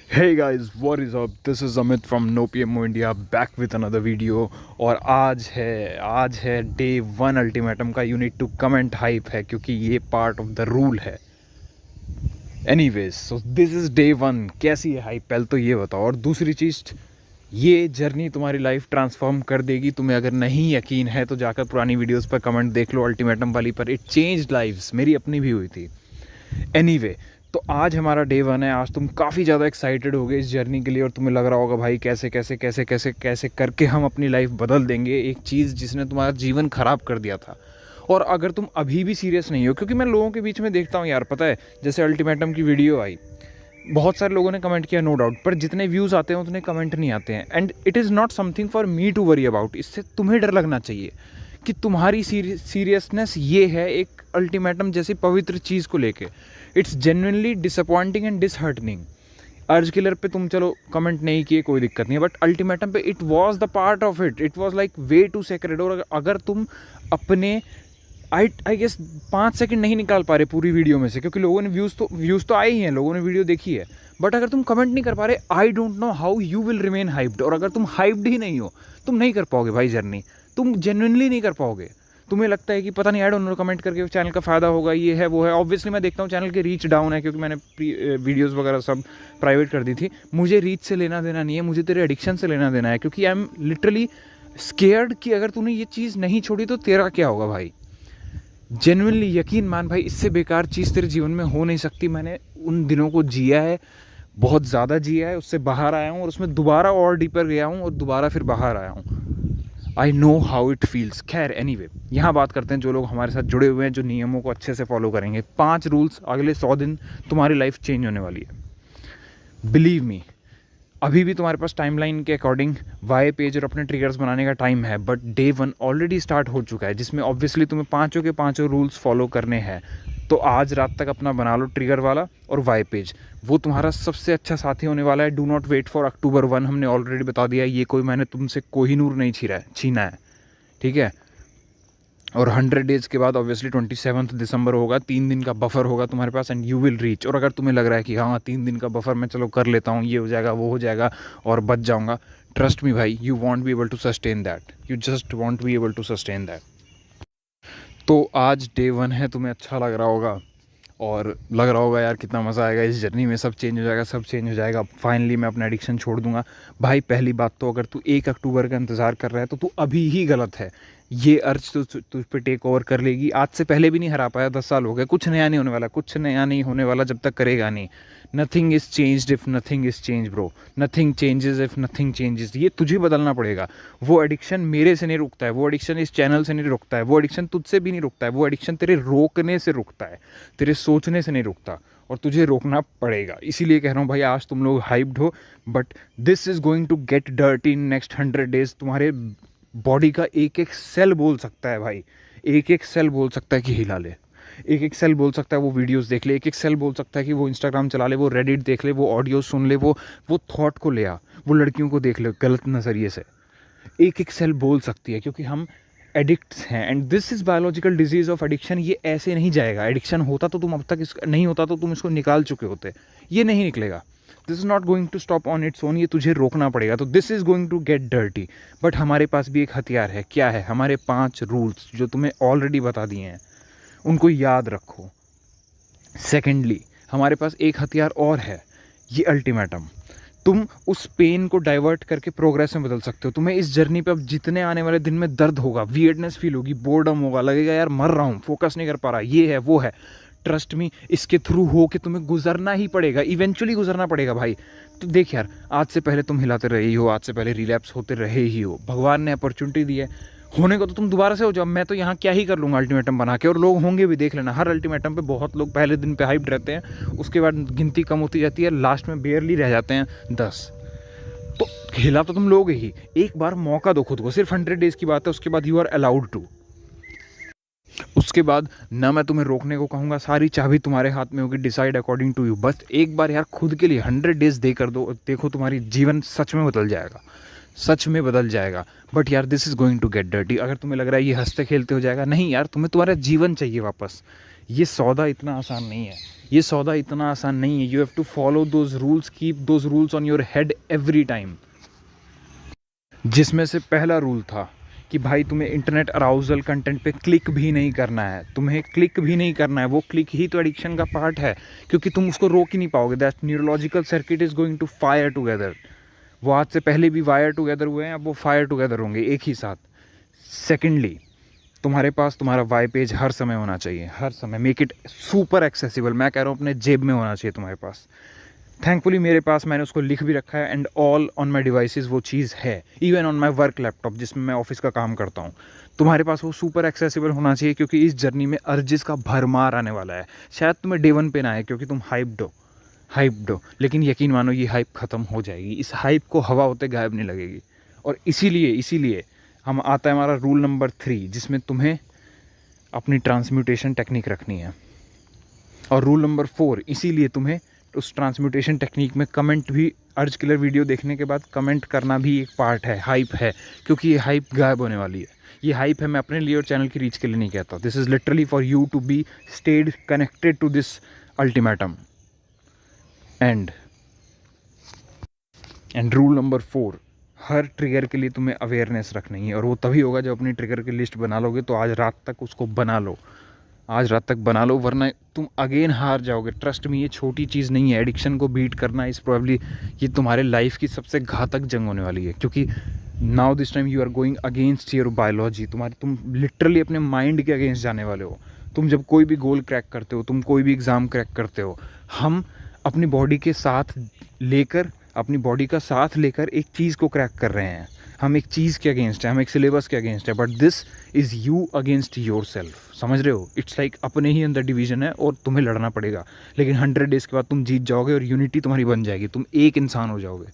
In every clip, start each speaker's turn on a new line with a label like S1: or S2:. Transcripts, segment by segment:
S1: Hey guys, what is up? This is Amit from No PMO India back with another video। और आज है day 1 ultimatum का। You need to comment hype है क्योंकि ये part of the rule है। Anyways, so this is day 1। कैसी है हाइप पहले तो ये बताओ। और दूसरी चीज़, ये जर्नी तुम्हारी लाइफ ट्रांसफॉर्म कर देगी। तुम्हें अगर नहीं यकीन है तो जाकर पुरानी वीडियोस पर कमेंट देख लो अल्टीमेटम वाली पर। इट चेंज्ड लाइव्स, मेरी अपनी भी हुई थी। एनीवे, तो आज हमारा डे 1 है। आज तुम काफ़ी ज़्यादा एक्साइटेड हो गए इस जर्नी के लिए और तुम्हें लग रहा होगा भाई कैसे कैसे कैसे कैसे कैसे करके हम अपनी लाइफ बदल देंगे, एक चीज़ जिसने तुम्हारा जीवन ख़राब कर दिया था। और अगर तुम अभी भी सीरियस नहीं हो, क्योंकि मैं लोगों के बीच में देखता हूँ यार, पता है, जैसे अल्टीमेटम की वीडियो आई, बहुत सारे लोगों ने कमेंट किया नो डाउट, पर जितने व्यूज़ आते हैं उतने कमेंट नहीं आते हैं। And it is not something for me to worry about. इससे तुम्हें डर लगना चाहिए कि तुम्हारी सीरियसनेस ये है एक अल्टीमेटम जैसी पवित्र चीज़ को लेके। It's genuinely disappointing and disheartening. Urge killer पे तुम चलो कमेंट नहीं किए, कोई दिक्कत नहीं है, बट अल्टीमेटम पे it was the part of it was like way too sacred. और अगर तुम अपने आई गेस 5 सेकंड नहीं निकाल पा रहे पूरी वीडियो में से, क्योंकि लोगों ने व्यूज़ तो आए ही हैं, लोगों ने वीडियो देखी है, बट अगर तुम कमेंट नहीं कर पा रहे, I don't know how you will remain hyped. और अगर तुम हाइप्ड ही नहीं हो, तुम नहीं कर पाओगे भाई जर्नी, तुम जेन्युइनली नहीं कर पाओगे। तुम्हें लगता है कि पता नहीं, आई डोंट नो, कमेंट करके चैनल का फ़ायदा होगा, ये है वो है। ऑब्वियसली मैं देखता हूँ चैनल की रीच डाउन है, क्योंकि मैंने वीडियोज़ वगैरह सब प्राइवेट कर दी थी। मुझे रीच से लेना देना नहीं है, मुझे तेरे एडिक्शन से लेना देना है, क्योंकि आई एम लिटरली स्केयर्ड कि अगर तूने ये चीज़ नहीं छोड़ी तो तेरा क्या होगा भाई। जेन्युइनली यकीन मान भाई, इससे बेकार चीज़ तेरे जीवन में हो नहीं सकती। मैंने उन दिनों को जिया है, बहुत ज़्यादा जिया है, उससे बाहर आया हूँ और उसमें दोबारा और डीपर गया हूँ और दोबारा फिर बाहर आया हूँ। I know how it feels. खैर एनीवे, यहाँ बात करते हैं जो लोग हमारे साथ जुड़े हुए हैं, जो नियमों को अच्छे से फॉलो करेंगे। 5 रूल्स, अगले 100 दिन तुम्हारी लाइफ चेंज होने वाली है। बिलीव मी, अभी भी तुम्हारे पास टाइमलाइन के अकॉर्डिंग वाई पेज और अपने ट्रिगर्स बनाने का टाइम है, बट डे 1 ऑलरेडी स्टार्ट हो चुका है, जिसमें ऑब्वियसली तुम्हें 5 के 5 रूल्स फॉलो करने हैं। तो आज रात तक अपना बना लो ट्रिगर वाला और वाई पेज, वो तुम्हारा सबसे अच्छा साथी होने वाला है। Do not wait for October 1, हमने ऑलरेडी बता दिया, ये कोई मैंने तुमसे कोहिनूर नहीं छीना है, ठीक है। और 100 डेज़ के बाद ऑब्वियसली 27 दिसंबर होगा, 3 दिन का बफर होगा तुम्हारे पास, एंड यू विल रीच। और अगर तुम्हें लग रहा है कि हाँ 3 दिन का बफर मैं चलो कर लेता हूँ, ये हो जाएगा वो हो जाएगा और बच जाऊँगा, ट्रस्ट मी भाई, you won't be able to sustain that, you just won't be able to sustain that. तो आज डे 1 है, तुम्हें अच्छा लग रहा होगा और लग रहा होगा यार कितना मज़ा आएगा इस जर्नी में, सब चेंज हो जाएगा, सब चेंज हो जाएगा, फाइनली मैं अपना एडिक्शन छोड़ दूंगा। भाई पहली बात तो, अगर तू 1 अक्टूबर का इंतज़ार कर रहा है तो तू अभी ही गलत है। ये अर्ज तो तुझ पे टेक ओवर कर लेगी। आज से पहले भी नहीं हरा पाया, 10 साल हो गए, कुछ नया नहीं होने वाला, कुछ नया नहीं होने वाला जब तक करेगा नहीं। Nothing is changed if nothing is change bro, nothing changes if nothing changes. ये तुझे बदलना पड़ेगा। वो एडिक्शन मेरे से नहीं रुकता है, वो एडिक्शन इस चैनल से नहीं रुकता है, वो एडिक्शन तुझसे भी नहीं रुकता है, वो एडिक्शन तेरे रोकने से रुकता है, तेरे सोचने से नहीं रुकता, और तुझे रोकना पड़ेगा। इसीलिए कह रहा हूँ भाई, आज तुम लोग हाइप्ड हो, but this is going to get dirty in next 100 days. तुम्हारे बॉडी का एक एक सेल बोल सकता है भाई, एक एक सेल बोल सकता है कि हिला ले, एक एक सेल बोल सकता है वो वीडियोस देख ले, एक एक सेल बोल सकता है कि वो इंस्टाग्राम चला ले, वो रेडिट देख ले, वो ऑडियो सुन ले, वो थॉट को ले आ, वो लड़कियों को देख ले गलत नज़रिए से। एक एक सेल बोल सकती है, क्योंकि हम एडिक्ट्स हैं, and this is biological disease of addiction. ये ऐसे नहीं जाएगा। एडिक्शन होता तो तुम अब तक नहीं होता तो तुम इसको निकाल चुके होते, ये नहीं निकलेगा। This is not going to stop on its own, ये तुझे रोकना पड़ेगा। तो this is going to get dirty, but हमारे पास भी एक हथियार है। क्या है? हमारे 5 रूल्स जो तुम्हें ऑलरेडी बता दिए हैं, उनको याद रखो। सेकेंडली, हमारे पास एक हथियार और है, ये अल्टीमेटम। तुम उस पेन को डाइवर्ट करके प्रोग्रेस में बदल सकते हो। तुम्हें इस जर्नी पे अब जितने आने वाले दिन में दर्द होगा, वियर्डनेस फील होगी, बोर्डम होगा, लगेगा यार मर रहा हूँ, फोकस नहीं कर पा रहा, ये है वो है, ट्रस्ट मी, इसके थ्रू हो के तुम्हें गुजरना ही पड़ेगा, इवेंचुअली गुजरना पड़ेगा भाई। तो देख यार, आज से पहले तुम हिलाते रहे ही हो, आज से पहले रिलैप्स होते रहे ही हो, भगवान ने अपॉर्चुनिटी दी है, होने को तो तुम दोबारा से हो जाओ। मैं तो यहाँ क्या ही कर लूँगा अल्टीमेटम बना के, और लोग होंगे भी, देख लेना। हर अल्टीमेटम पे बहुत लोग पहले दिन पे हाइप रहते हैं, उसके बाद गिनती कम होती जाती है, लास्ट में बेयरली रह जाते हैं 10। तो हिला तो तुम लोगे ही। एक बार मौका दो खुद को, सिर्फ 100 डेज की बात है, उसके बाद यू आर अलाउड टू। उसके बाद ना मैं तुम्हें रोकने को कहूँगा, सारी चाबी तुम्हारे हाथ में होगी, डिसाइड अकॉर्डिंग टू यू। बस एक बार यार खुद के लिए 100 डेज दे कर दो, देखो तुम्हारी जीवन सच में बदल जाएगा, सच में बदल जाएगा। बट यार this is going to get dirty. अगर तुम्हें लग रहा है ये हंसते खेलते हो जाएगा, नहीं यार, तुम्हें तुम्हारा जीवन चाहिए वापस। ये सौदा इतना आसान नहीं है, ये सौदा इतना आसान नहीं है। You have to follow those rules, keep those rules on your head every time. जिसमें से पहला रूल था कि भाई तुम्हें इंटरनेट अराउजल कंटेंट पे क्लिक भी नहीं करना है, तुम्हें क्लिक भी नहीं करना है। वो क्लिक ही तो एडिक्शन का पार्ट है, क्योंकि तुम उसको रोक ही नहीं पाओगे। That neurological circuit is going to fire together. वो आज से पहले भी वायर टुगेदर हुए हैं, अब वो फायर टुगेदर होंगे एक ही साथ। सेकेंडली, तुम्हारे पास तुम्हारा वाई पेज हर समय होना चाहिए, हर समय। Make it super accessible. मैं कह रहा हूँ अपने जेब में होना चाहिए तुम्हारे पास। थैंकफुली मेरे पास, मैंने उसको लिख भी रखा है, and all on my devices वो चीज़ है। Even on my work laptop जिसमें मैं ऑफिस का काम करता हूँ, तुम्हारे पास वो सुपर एक्सेसिबल होना चाहिए, क्योंकि इस जर्नी में अर्जिस का भरमार आने वाला है। शायद तुम्हें डे 1 पे ना आए क्योंकि तुम हाइप्ड हो, लेकिन यकीन मानो ये हाइप ख़त्म हो जाएगी। इस हाइप को हवा होते गायब नहीं लगेगी। और इसीलिए हम आता है हमारा रूल नंबर 3, जिसमें तुम्हें अपनी ट्रांसम्यूटेशन टेक्निक रखनी है। और रूल नंबर 4, इसीलिए तुम्हें उस ट्रांसम्यूटेशन टेक्निक में कमेंट भी, अर्ज किलर वीडियो देखने के बाद कमेंट करना भी एक पार्ट है, हाइप है, क्योंकि ये हाइप गायब होने वाली है। ये हाइप है, मैं अपने लिए और चैनल की रीच के लिए नहीं कहता। This is literally for you to be stayed connected to this ultimatum. And rule number 4, हर ट्रिगर के लिए तुम्हें अवेयरनेस रखनी है। और वो तभी होगा जब अपनी ट्रिगर की लिस्ट बना लोगे। तो आज रात तक उसको बना लो, आज रात तक बना लो, वरना तुम अगेन हार जाओगे। ट्रस्ट में, ये छोटी चीज़ नहीं है। एडिक्शन को बीट करना इस प्रोबेबली ये तुम्हारे लाइफ की सबसे घातक जंग होने वाली है, क्योंकि now this time you are going against your biology. तुम लिटरली अपने माइंड के अगेंस्ट जाने वाले हो। तुम जब कोई भी गोल क्रैक करते हो, तुम कोई भी एग्ज़ाम क्रैक करते हो, हम अपनी बॉडी के साथ लेकर, अपनी बॉडी का साथ लेकर एक चीज़ को क्रैक कर रहे हैं। हम एक चीज़ के अगेंस्ट है, हम एक सिलेबस के अगेंस्ट है, but this is you against your self. समझ रहे हो? इट्स लाइक अपने ही अंदर डिवीजन है और तुम्हें लड़ना पड़ेगा। लेकिन 100 डेज़ के बाद तुम जीत जाओगे और यूनिटी तुम्हारी बन जाएगी, तुम एक इंसान हो जाओगे।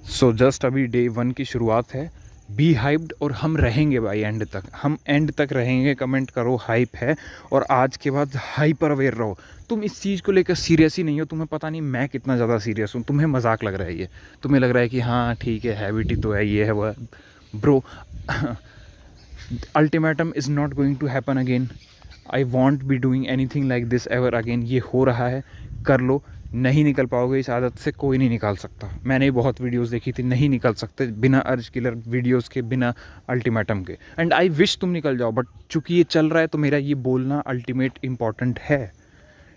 S1: सो जस्ट अभी डे 1 की शुरुआत है। बी हाइप्ड, और हम रहेंगे भाई एंड तक, हम एंड तक रहेंगे। कमेंट करो हाइप है, और आज के बाद हाइपर अवेयर रहो। तुम इस चीज़ को लेकर सीरियस ही नहीं हो। तुम्हें पता नहीं मैं कितना ज़्यादा सीरियस हूँ। तुम्हें मजाक लग रहा है ये, तुम्हें लग रहा है कि हाँ ठीक है, हैबिट ही तो है, ये है वो है। Bro, ultimatum is not going to happen again. I won't be doing anything like this ever again. ये हो रहा है, कर लो। नहीं निकल पाओगे, इस आदत से कोई नहीं निकाल सकता। मैंने बहुत वीडियोस देखी थी, नहीं निकल सकते बिना अर्ज किलर वीडियोस के, बिना अल्टीमेटम के। एंड आई विश तुम निकल जाओ, बट चूंकि ये चल रहा है तो मेरा ये बोलना अल्टीमेट इंपॉर्टेंट है।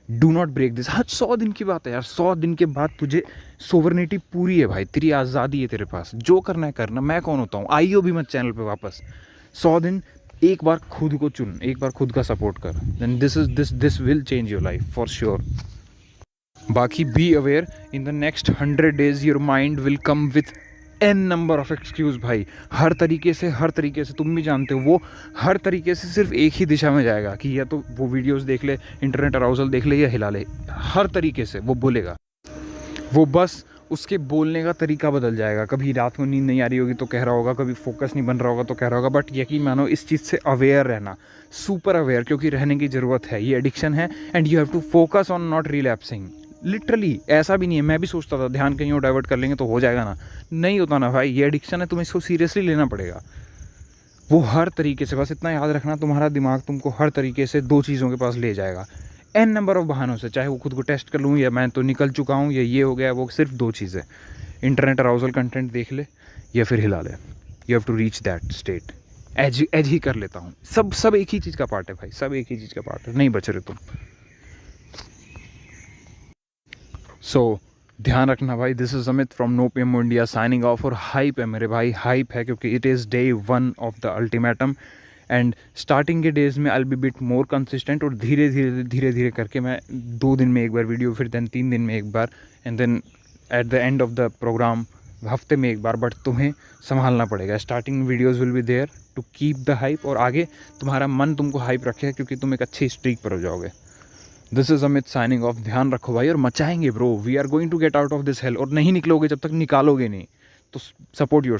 S1: Do not break this. हाँ, 100 दिन की बात है यार। 100 दिन के बाद तुझे सोवरनिटी पूरी है भाई, तेरी आज़ादी है तेरे पास, जो करना है करना। मैं कौन होता हूँ? आइयो भी मत चैनल पे वापस। 100 दिन, एक बार खुद को चुन, एक बार खुद का सपोर्ट कर, then this will change your life for sure. बाकी be aware, in the next 100 days your mind will come with n number of excuses भाई। हर तरीके से तुम भी जानते हो, वो हर तरीके से सिर्फ एक ही दिशा में जाएगा कि या तो वो वीडियोस देख ले, इंटरनेट अराउजल देख ले, या हिला ले। हर तरीके से वो बोलेगा। वो बस उसके बोलने का तरीका बदल जाएगा। कभी रात को नींद नहीं आ रही होगी तो कह रहा होगा, कभी फोकस नहीं बन रहा होगा तो कह रहा होगा। बट यकीन मानो, इस चीज़ से अवेयर रहना, सुपर अवेयर, क्योंकि रहने की ज़रूरत है। ये एडिक्शन है, and you have to focus on not relapsing. Literally ऐसा भी नहीं है। मैं भी सोचता था ध्यान कहीं और डाइवर्ट कर लेंगे तो हो जाएगा ना, नहीं होता ना भाई। ये एडिक्शन है, तुम्हें इसको सीरियसली लेना पड़ेगा। वो हर तरीके से, बस इतना याद रखना, तुम्हारा दिमाग तुमको हर तरीके से 2 चीज़ों के पास ले जाएगा, n नंबर ऑफ बहानों से। चाहे वो खुद को टेस्ट कर लूँ, या मैं तो निकल चुका हूँ, या ये हो गया। वो सिर्फ 2 चीज़ें, इंटरनेट अराउजल कंटेंट देख ले या फिर हिला ले। You have to reach that state. एज ही कर लेता हूँ। सब एक ही चीज़ का पार्ट है भाई, सब एक ही चीज़ का पार्ट है, नहीं बच रहे तुम। सो ध्यान रखना भाई। This is Amit from no PM India signing off. और हाइप है मेरे भाई, हाइप है, क्योंकि it is day 1 of the ultimatum. And starting के डेज़ में I will be bit more consistent, और धीरे धीरे करके मैं 2 दिन में एक बार वीडियो, फिर देन 3 दिन में एक बार, and then at the end of the program हफ्ते में एक बार। बट तुम्हें संभालना पड़ेगा। Starting videos will be there to keep the hype, और आगे तुम्हारा मन तुमको हाइप रखेगा, क्योंकि तुम एक अच्छी स्ट्रीक पर हो जाओगे। This is Amit signing off. ध्यान रखो भाई, और मचाएंगे bro. We are going to get out of this hell. और नहीं निकलोगे जब तक निकालोगे नहीं, तो सपोर्ट योर